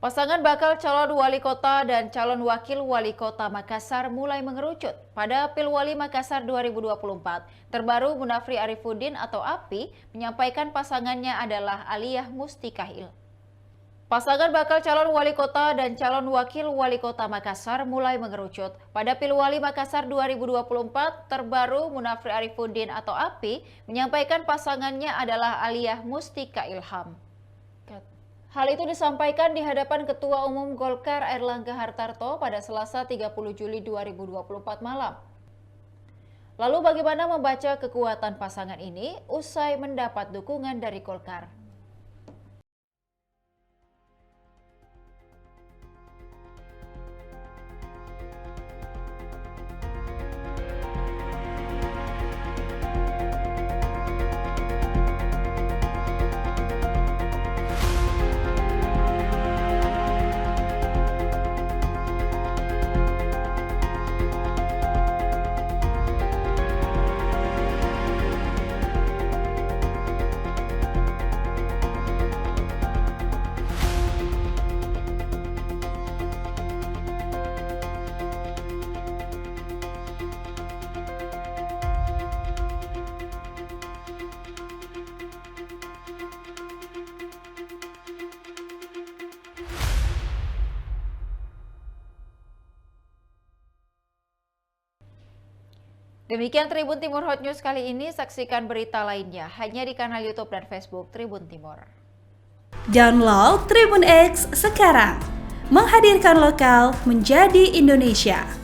Pasangan bakal calon wali kota dan calon wakil wali kota Makassar mulai mengerucut pada Pilwali Makassar 2024. Terbaru Munafri Arifuddin atau API menyampaikan pasangannya adalah Aliyah Mustikahil. Pasangan bakal calon wali kota dan calon wakil wali kota Makassar mulai mengerucut. Pada Pilwali Makassar 2024, terbaru Munafri Arifuddin atau API menyampaikan pasangannya adalah Aliyah Mustika Ilham. Hal itu disampaikan di hadapan Ketua Umum Golkar Airlangga Hartarto pada Selasa 30 Juli 2024 malam. Lalu bagaimana membaca kekuatan pasangan ini usai mendapat dukungan dari Golkar? Demikian Tribun Timur Hot News kali ini, saksikan berita lainnya hanya di kanal YouTube dan Facebook Tribun Timur. Download Tribun X sekarang, menghadirkan lokal menjadi Indonesia.